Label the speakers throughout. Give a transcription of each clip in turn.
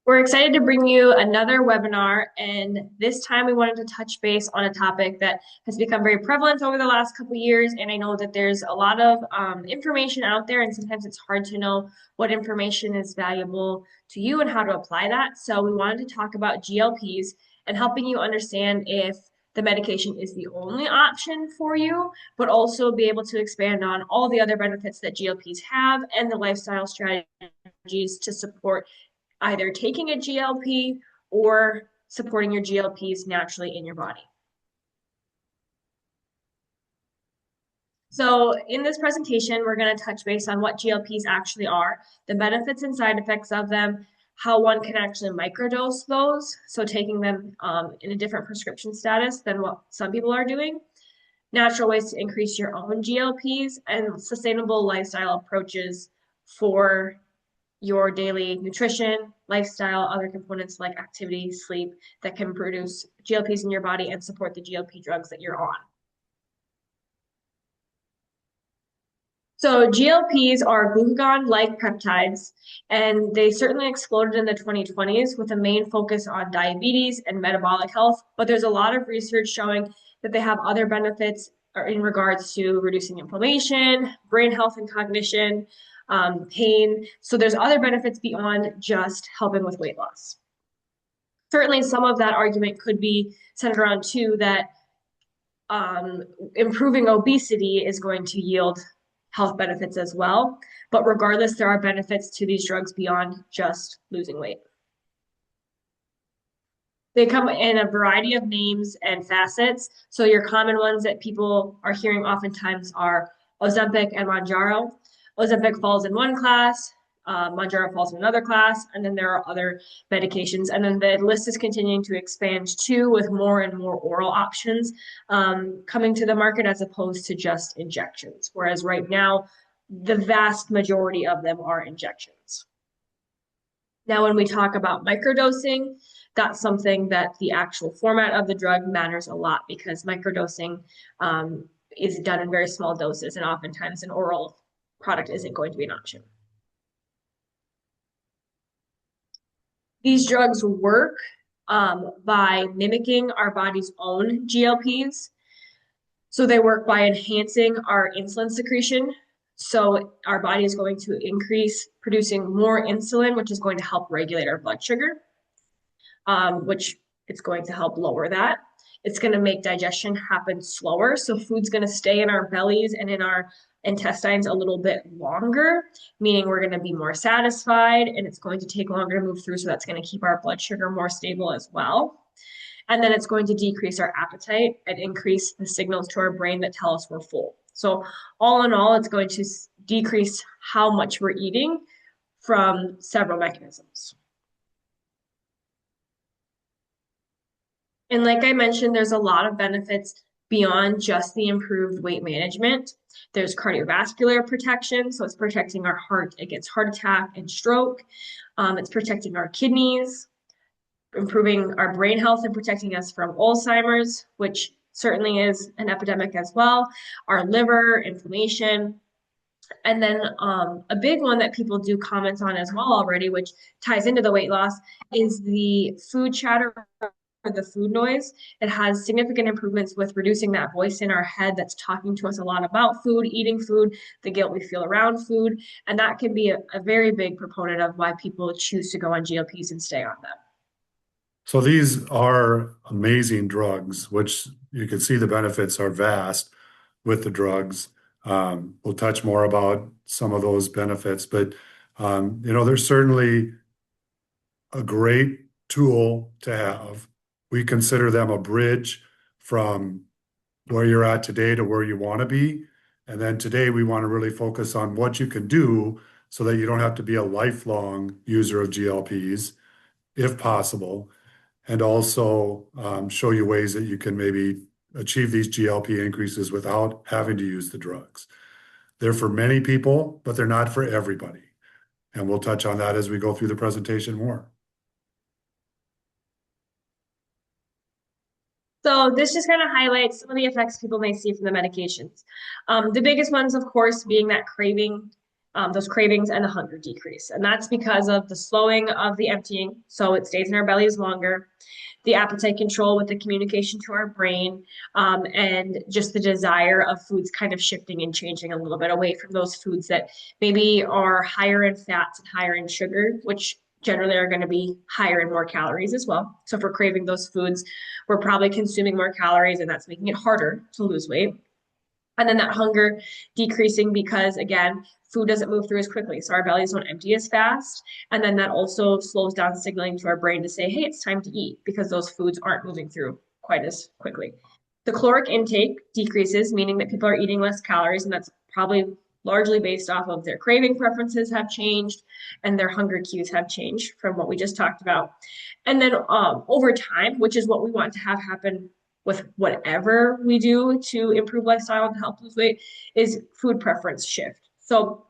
Speaker 1: We're excited to bring you another webinar, and this time we wanted to touch base on a topic that has become very prevalent over the last couple of years. And I know that there's a lot of information out there, and sometimes it's hard to know what information is valuable to you and how to apply that. So we wanted to talk about GLPs and helping you understand if the medication is the only option for you, but also be able to expand on all the other benefits that GLPs have and the lifestyle strategies to support either taking a GLP or supporting your GLPs naturally in your body. So in this presentation, we're going to touch base on what GLPs actually are, the benefits and side effects of them, how one can actually microdose those, so taking them in a different prescription status than what some people are doing, natural ways to increase your own GLPs, and sustainable lifestyle approaches for your daily nutrition, lifestyle, other components like activity, sleep that can produce GLPs in your body and support the GLP drugs that you're on. So GLPs are glucagon-like peptides, and they certainly exploded in the 2020s with a main focus on diabetes and metabolic health. But there's a lot of research showing that they have other benefits in regards to reducing inflammation, brain health and cognition, pain. So there's other benefits beyond just helping with weight loss. Certainly, some of that argument could be centered around too that improving obesity is going to yield health benefits as well. But regardless, there are benefits to these drugs beyond just losing weight. They come in a variety of names and facets. So your common ones that people are hearing oftentimes are Ozempic and Mounjaro. Ozempic falls in one class, Mounjaro falls in another class, and then there are other medications. And then the list is continuing to expand too, with more and more oral options coming to the market as opposed to just injections. Whereas right now, the vast majority of them are injections. Now, when we talk about microdosing, that's something that the actual format of the drug matters a lot because microdosing is done in very small doses, and oftentimes an oral product isn't going to be an option. These drugs work by mimicking our body's own GLPs. So they work by enhancing our insulin secretion. So our body is going to increase producing more insulin, which is going to help regulate our blood sugar, which it's going to help lower that. It's going to make digestion happen slower. So food's going to stay in our bellies and in our intestines a little bit longer, meaning we're going to be more satisfied and it's going to take longer to move through. So that's going to keep our blood sugar more stable as well. And then it's going to decrease our appetite and increase the signals to our brain that tell us we're full. So all in all, it's going to decrease how much we're eating from several mechanisms. And like I mentioned, there's a lot of benefits beyond just the improved weight management. There's cardiovascular protection, so it's protecting our heart against heart attack and stroke. It's protecting our kidneys, improving our brain health and protecting us from Alzheimer's, which certainly is an epidemic as well, our liver, inflammation. And then a big one that people do comments on as well already, which ties into the weight loss, is the food chatter or the food noise. It has significant improvements with reducing that voice in our head that's talking to us a lot about food, eating food, the guilt we feel around food. And that can be a very big proponent of why people choose to go on GLPs and stay on them.
Speaker 2: So these are amazing drugs, which you can see the benefits are vast with the drugs. We'll touch more about some of those benefits, but they're certainly a great tool to have. We consider them a bridge from where you're at today to where you want to be. And then today we want to really focus on what you can do so that you don't have to be a lifelong user of GLPs, if possible, and also show you ways that you can maybe achieve these GLP increases without having to use the drugs. They're for many people, but they're not for everybody. And we'll touch on that as we go through the presentation more.
Speaker 1: So this just kind of highlights some of the effects people may see from the medications. The biggest ones, of course, being that craving those cravings and the hunger decrease. And that's because of the slowing of the emptying, so it stays in our bellies longer, the appetite control with the communication to our brain, and just the desire of foods kind of shifting and changing a little bit away from those foods that maybe are higher in fats and higher in sugar, which generally are going to be higher in more calories as well. So if we're craving those foods, we're probably consuming more calories, and that's making it harder to lose weight. And then that hunger decreasing because, again, food doesn't move through as quickly. So our bellies don't empty as fast. And then that also slows down signaling to our brain to say, hey, it's time to eat because those foods aren't moving through quite as quickly. The caloric intake decreases, meaning that people are eating less calories, and that's probably largely based off of their craving preferences have changed and their hunger cues have changed from what we just talked about. And then over time, which is what we want to have happen with whatever we do to improve lifestyle and help lose weight, is food preference shift. So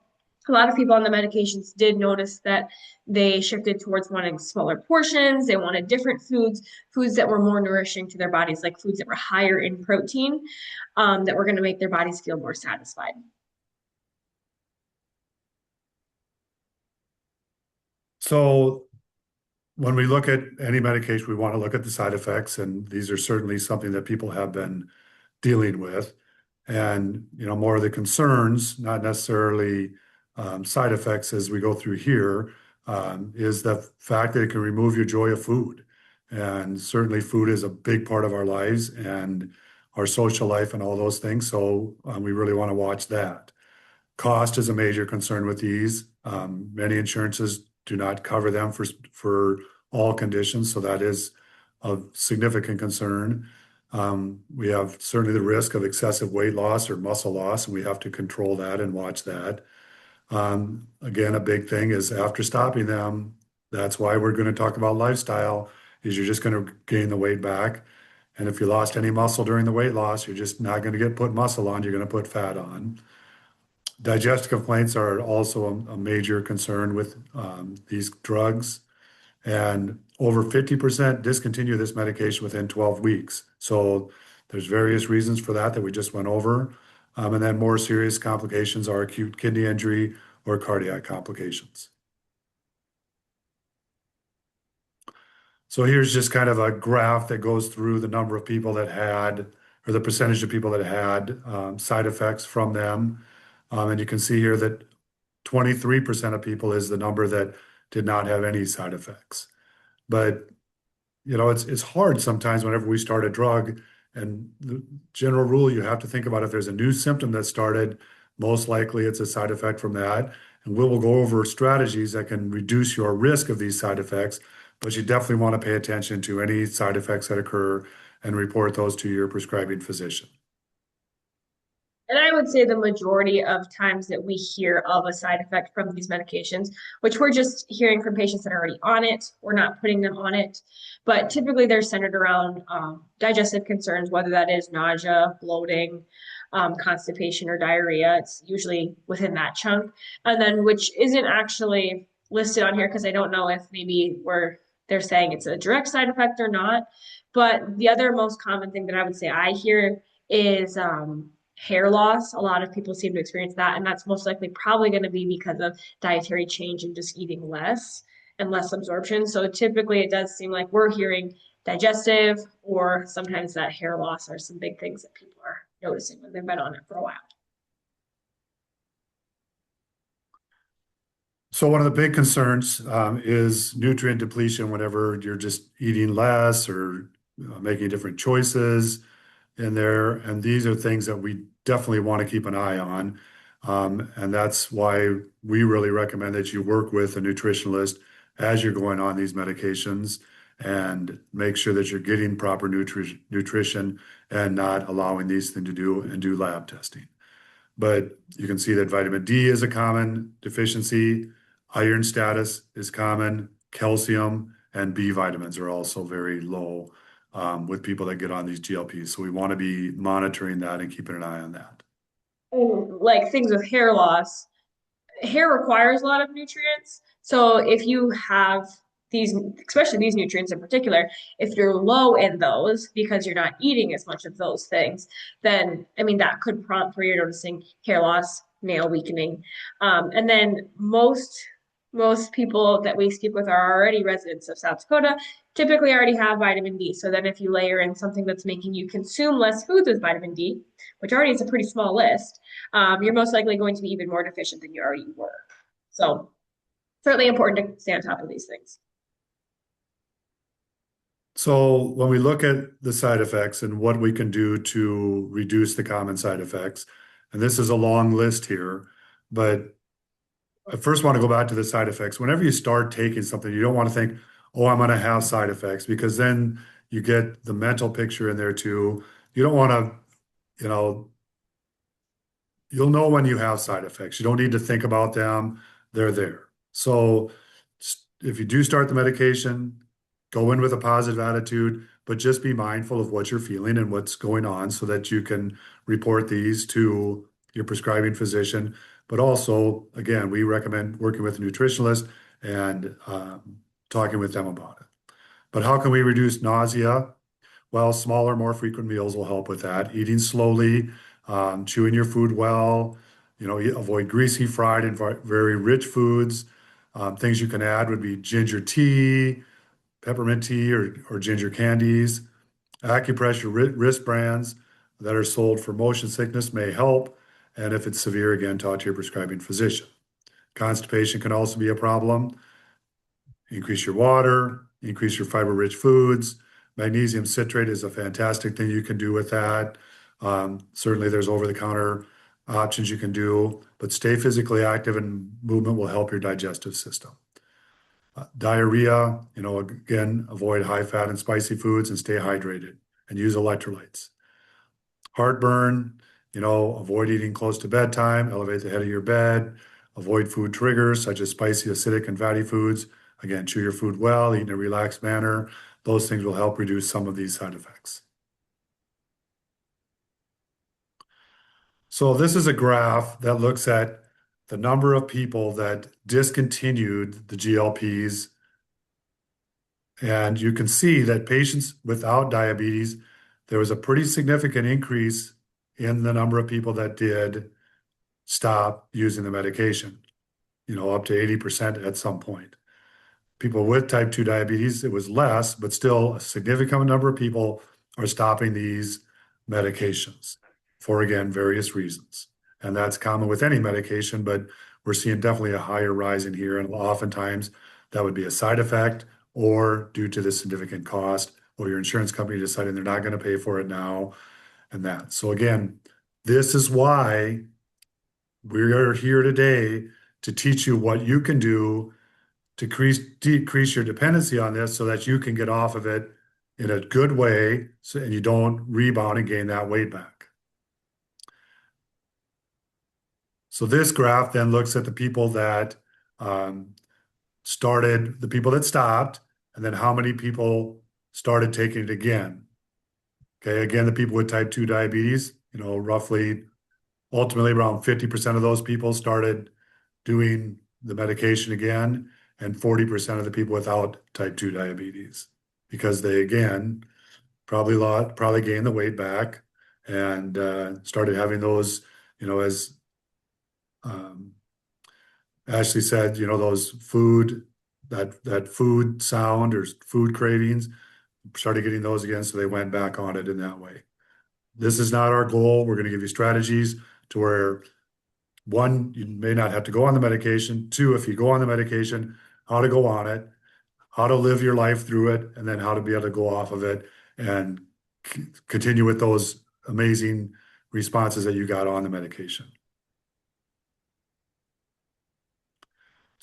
Speaker 1: a lot of people on the medications did notice that they shifted towards wanting smaller portions. They wanted different foods, foods that were more nourishing to their bodies, like foods that were higher in protein, that were going to make their bodies feel more satisfied.
Speaker 2: So when we look at any medication, we want to look at the side effects, and these are certainly something that people have been dealing with. And, more of the concerns, not necessarily side effects as we go through here, is the fact that it can remove your joy of food. And certainly food is a big part of our lives and our social life and all those things. So we really want to watch that. Cost is a major concern with these. Many insurances do not cover them for all conditions, so that is a significant concern. We have certainly the risk of excessive weight loss or muscle loss, and we have to control that and watch that. Again, a big thing is after stopping them, that's why we're going to talk about lifestyle, is you're just going to gain the weight back. And if you lost any muscle during the weight loss, you're just not going to get put muscle on, you're going to put fat on. Digestive complaints are also a major concern with these drugs, and over 50% discontinue this medication within 12 weeks. So there's various reasons for that we just went over. And then more serious complications are acute kidney injury or cardiac complications. So here's just kind of a graph that goes through the number of people that had, or the percentage of people that had side effects from them. And you can see here that 23% of people is the number that did not have any side effects. But it's hard sometimes whenever we start a drug, and the general rule you have to think about, if there's a new symptom that started, most likely it's a side effect from that. And we will go over strategies that can reduce your risk of these side effects, but you definitely want to pay attention to any side effects that occur and report those to your prescribing physician.
Speaker 1: And I would say the majority of times that we hear of a side effect from these medications, which we're just hearing from patients that are already on it, we're not putting them on it, but typically they're centered around digestive concerns, whether that is nausea, bloating, constipation, or diarrhea. It's usually within that chunk. And then, which isn't actually listed on here because I don't know if maybe they're saying it's a direct side effect or not. But the other most common thing that I would say I hear is hair loss. A lot of people seem to experience that, and that's most likely probably going to be because of dietary change and just eating less and less absorption. So typically it does seem like we're hearing digestive or sometimes that hair loss are some big things that people are noticing when they've been on it for a while.
Speaker 2: So one of the big concerns is nutrient depletion whenever you're just eating less or making different choices in there. And these are things that we definitely want to keep an eye on. And that's why we really recommend that you work with a nutritionalist as you're going on these medications and make sure that you're getting proper nutrition and not allowing these things to do lab testing. But you can see that vitamin D is a common deficiency, iron status is common, calcium and B vitamins are also very low with people that get on these GLPs. So we want to be monitoring that and keeping an eye on that.
Speaker 1: And like things with hair loss, hair requires a lot of nutrients. So if you have these, especially these nutrients in particular, if you're low in those because you're not eating as much of those things, then I mean that could prompt where you're noticing hair loss nail weakening. And then most people that we speak with are already residents of South Dakota, typically already have vitamin D. So then if you layer in something that's making you consume less foods with vitamin D, which already is a pretty small list, you're most likely going to be even more deficient than you already were. So certainly important to stay on top of these things.
Speaker 2: So when we look at the side effects and what we can do to reduce the common side effects, and this is a long list here, but I first want to go back to the side effects. Whenever you start taking something, you don't want to think, oh, I'm going to have side effects, because then you get the mental picture in there too. You don't want to, you know, you'll know when you have side effects. You don't need to think about them. They're there. So if you do start the medication, go in with a positive attitude, but just be mindful of what you're feeling and what's going on so that you can report these to your prescribing physician. But also, again, we recommend working with a nutritionalist and talking with them about it. But how can we reduce nausea? Well, smaller, more frequent meals will help with that. Eating slowly, chewing your food well, avoid greasy, fried, and very rich foods. Things you can add would be ginger tea, peppermint tea, or ginger candies. Acupressure wristbands that are sold for motion sickness may help. And if it's severe, again, talk to your prescribing physician. Constipation can also be a problem. Increase your water, increase your fiber-rich foods. Magnesium citrate is a fantastic thing you can do with that. Certainly, there's over-the-counter options you can do, but stay physically active and movement will help your digestive system. Diarrhea, again, avoid high fat and spicy foods and stay hydrated and use electrolytes. Heartburn, avoid eating close to bedtime, elevate the head of your bed, avoid food triggers such as spicy, acidic, and fatty foods. Again, chew your food well, eat in a relaxed manner. Those things will help reduce some of these side effects. So this is a graph that looks at the number of people that discontinued the GLPs. And you can see that patients without diabetes, there was a pretty significant increase in the number of people that did stop using the medication, up to 80% at some point. People with type 2 diabetes, it was less, but still a significant number of people are stopping these medications for, again, various reasons. And that's common with any medication, but we're seeing definitely a higher rise in here. And oftentimes that would be a side effect or due to the significant cost or your insurance company deciding they're not going to pay for it now and that. So again, this is why we are here today to teach you what you can do to decrease your dependency on this so that you can get off of it in a good way and you don't rebound and gain that weight back. So this graph then looks at the people that um, the people that stopped, and then how many people started taking it again. Okay, again, the people with type 2 diabetes, roughly ultimately around 50% of those people started doing the medication again, and 40% of the people without type 2 diabetes, because they, again, probably gained the weight back and started having those, as um, Ashley said, those that food sound or food cravings, started getting those again, so they went back on it in that way. This is not our goal. We're going to give you strategies to where, one, you may not have to go on the medication. Two, if you go on the medication, how to go on it, how to live your life through it, and then how to be able to go off of it and continue with those amazing responses that you got on the medication.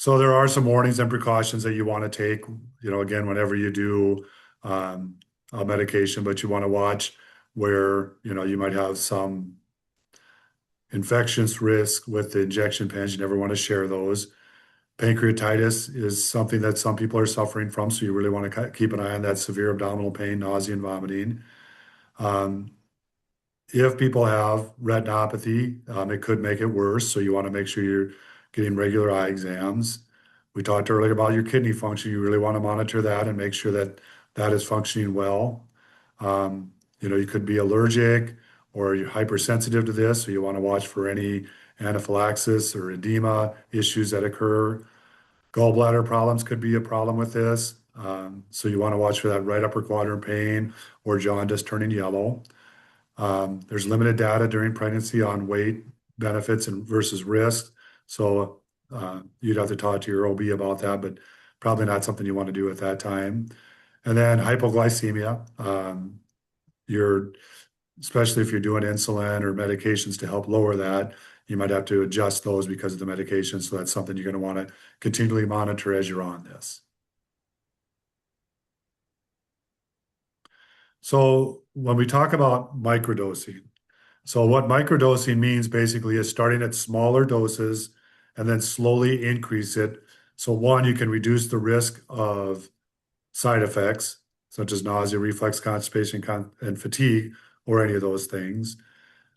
Speaker 2: So there are some warnings and precautions that you want to take, again, whenever you do um, a medication, but you want to watch where, you might have some infections risk with the injection pens. You never want to share those. Pancreatitis is something that some people are suffering from, so you really want to keep an eye on that severe abdominal pain, nausea, and vomiting. Um, if people have retinopathy, it could make it worse, so you want to make sure you're getting regular eye exams. We talked earlier about your kidney function. You really want to monitor that and make sure that that is functioning well. You could be allergic or you're hypersensitive to this, so you want to watch for any anaphylaxis or edema issues that occur. Gallbladder problems could be a problem with this. So you want to watch for that right upper quadrant pain or jaundice turning yellow. There's limited data during pregnancy on weight benefits and versus risk. So you'd have to talk to your OB about that, but probably not something you want to do at that time. And then hypoglycemia. You're especially if you're doing insulin or medications to help lower that, you might have to adjust those because of the medication. So that's something you're going to want to continually monitor as you're on this. So when we talk about microdosing, so what microdosing means basically is starting at smaller doses and then slowly increase it. So one, you can reduce the risk of side effects such as nausea, reflux, constipation, and fatigue, or any of those things.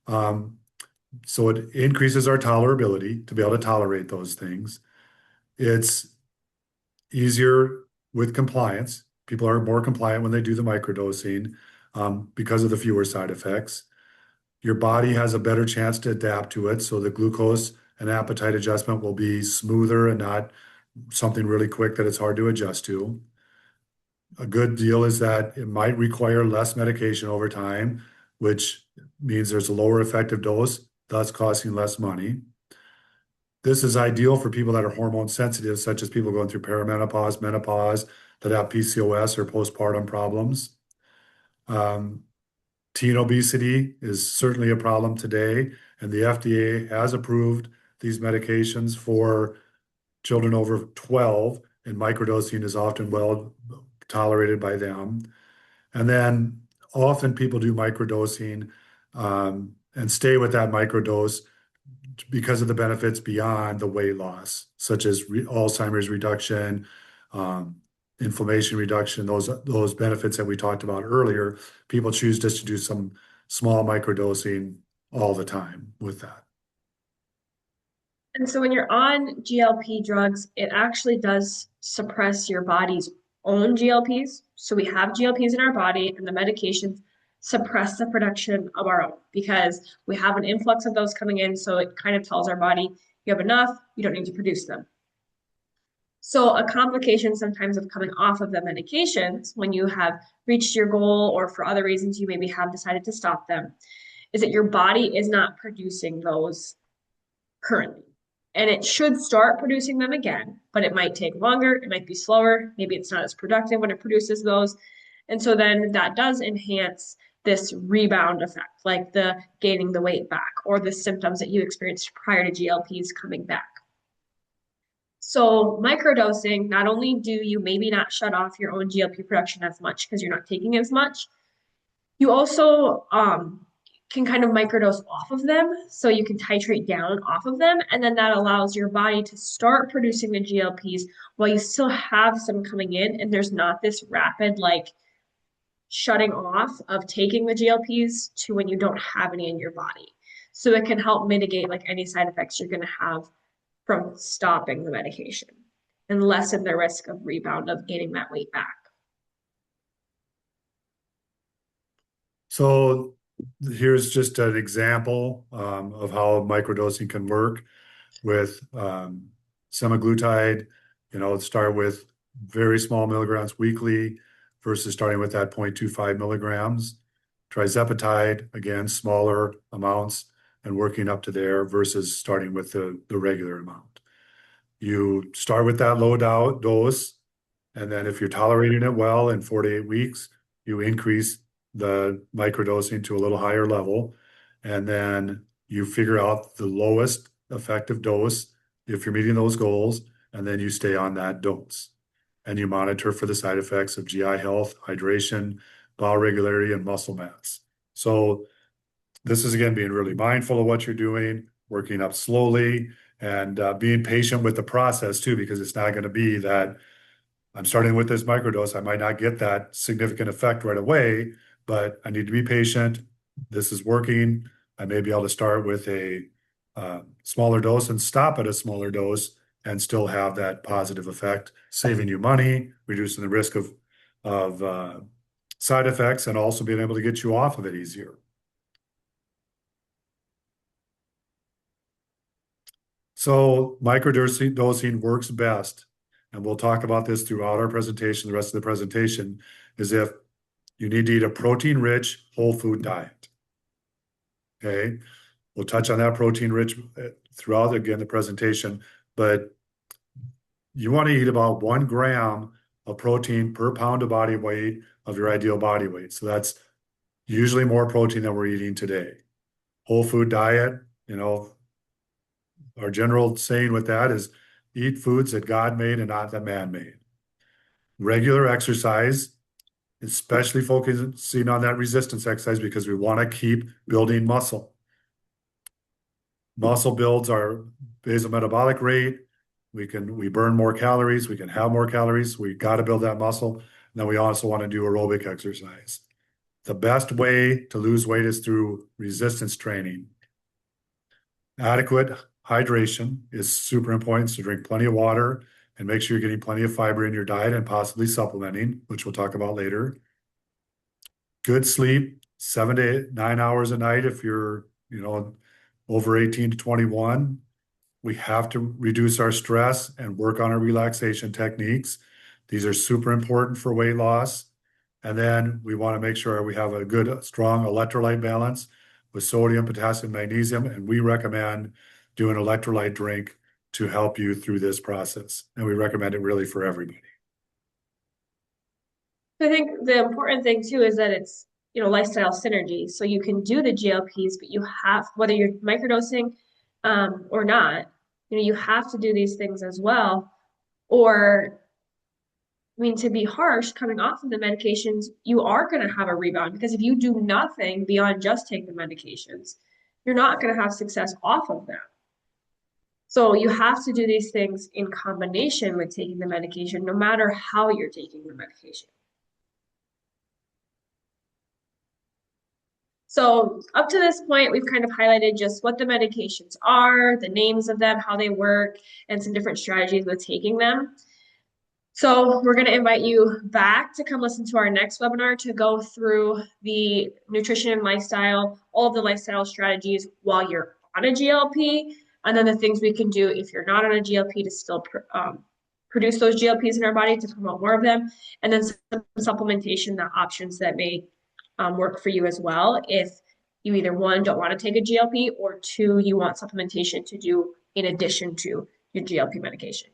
Speaker 2: Um, so it increases our tolerability to be able to tolerate those things. It's easier with compliance. People are more compliant when they do the microdosing because of the fewer side effects. Your body has a better chance to adapt to it. So the glucose and appetite adjustment will be smoother and not something really quick that it's hard to adjust to. A good deal is that it might require less medication over time, which means there's a lower effective dose, thus costing less money. This is ideal for people that are hormone sensitive, such as people going through perimenopause, menopause, that have PCOS or postpartum problems. Um, Teen obesity is certainly a problem today, and the FDA has approved these medications for children over 12, and microdosing is often well tolerated by them. And then often people do microdosing and stay with that microdose because of the benefits beyond the weight loss, such as Alzheimer's reduction, um, inflammation reduction, those benefits that we talked about earlier. People choose just to do some small microdosing all the time with that.
Speaker 1: And so when you're on GLP drugs, it actually does suppress your body's own GLPs. So we have GLPs in our body, and the medications suppress the production of our own because we have an influx of those coming in. So it kind of tells our body, you have enough, you don't need to produce them. So a complication sometimes of coming off of the medications when you have reached your goal or for other reasons you maybe have decided to stop them is that your body is not producing those currently. And it should start producing them again, but it might take longer, it might be slower, maybe it's not as productive when it produces those. And so then that does enhance this rebound effect, like the gaining the weight back or the symptoms that you experienced prior to GLPs coming back. So microdosing, not only do you maybe not shut off your own GLP production as much because you're not taking as much, you also can kind of microdose off of them. So you can titrate down off of them. And then that allows your body to start producing the GLPs while you still have some coming in. And there's not this rapid, like, shutting off of taking the GLPs to when you don't have any in your body. So it can help mitigate like any side effects you're going to have from stopping the medication and lessen the risk of rebound of gaining that weight back.
Speaker 2: So here's just an example of how microdosing can work with semaglutide. Start with very small milligrams weekly versus starting with that 0.25 milligrams. Trizepatide, again, smaller amounts and working up to there versus starting with the regular amount. You start with that low dose, and then if you're tolerating it well in 48 weeks, you increase the microdosing to a little higher level. And then you figure out the lowest effective dose if you're meeting those goals, and then you stay on that dose. And you monitor for the side effects of GI health, hydration, bowel regularity, and muscle mass. So this is again being really mindful of what you're doing, working up slowly, and being patient with the process too, because it's not going to be that I'm starting with this microdose. I might not get that significant effect right away, but I need to be patient. This is working. I may be able to start with a smaller dose and stop at a smaller dose and still have that positive effect, saving you money, reducing the risk of side effects, and also being able to get you off of it easier. So microdosing works best, and we'll talk about this throughout our presentation, the rest of the presentation, is if you need to eat a protein-rich whole food diet. Okay, we'll touch on that protein-rich throughout again the presentation, but you want to eat about 1 gram of protein per pound of body weight of your ideal body weight. So that's usually more protein than we're eating today. Whole food diet, you know, our general saying with that is eat foods that God made and not that man made. Regular exercise, especially focusing on that resistance exercise because we want to keep building muscle. Muscle builds our basal metabolic rate. We burn more calories, we can have more calories. We got to build that muscle. And then we also want to do aerobic exercise. The best way to lose weight is through resistance training. Adequate hydration is super important. So drink plenty of water and make sure you're getting plenty of fiber in your diet and possibly supplementing, which we'll talk about later. Good sleep, 7 to 9 hours a night if you're, over 18 to 21. We have to reduce our stress and work on our relaxation techniques. These are super important for weight loss. And then we want to make sure we have a good, strong electrolyte balance with sodium, potassium, magnesium. And we recommend doing an electrolyte drink to help you through this process. And we recommend it really for everybody.
Speaker 1: I think the important thing too is that it's, lifestyle synergy. So you can do the GLPs, but you have, whether you're microdosing or not, you have to do these things as well. Or, I mean, to be harsh, coming off of the medications, you are going to have a rebound because if you do nothing beyond just take the medications, you're not going to have success off of them. So you have to do these things in combination with taking the medication, no matter how you're taking the medication. So up to this point, we've kind of highlighted just what the medications are, the names of them, how they work, and some different strategies with taking them. So we're going to invite you back to come listen to our next webinar to go through the nutrition and lifestyle, all of the lifestyle strategies while you're on a GLP, and then the things we can do if you're not on a GLP to still produce those GLPs in our body to promote more of them, and then some supplementation, the options that may work for you as well if you either one, don't want to take a GLP, or two, you want supplementation to do in addition to your GLP medication.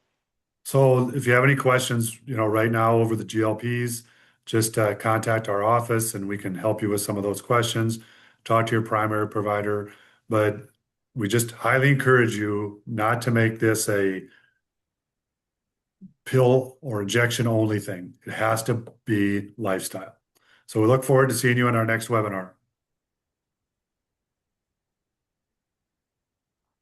Speaker 2: So if you have any questions, right now over the GLPs, just contact our office and we can help you with some of those questions. Talk to your primary provider, but we just highly encourage you not to make this a pill or injection only thing. It has to be lifestyle. So we look forward to seeing you in our next webinar.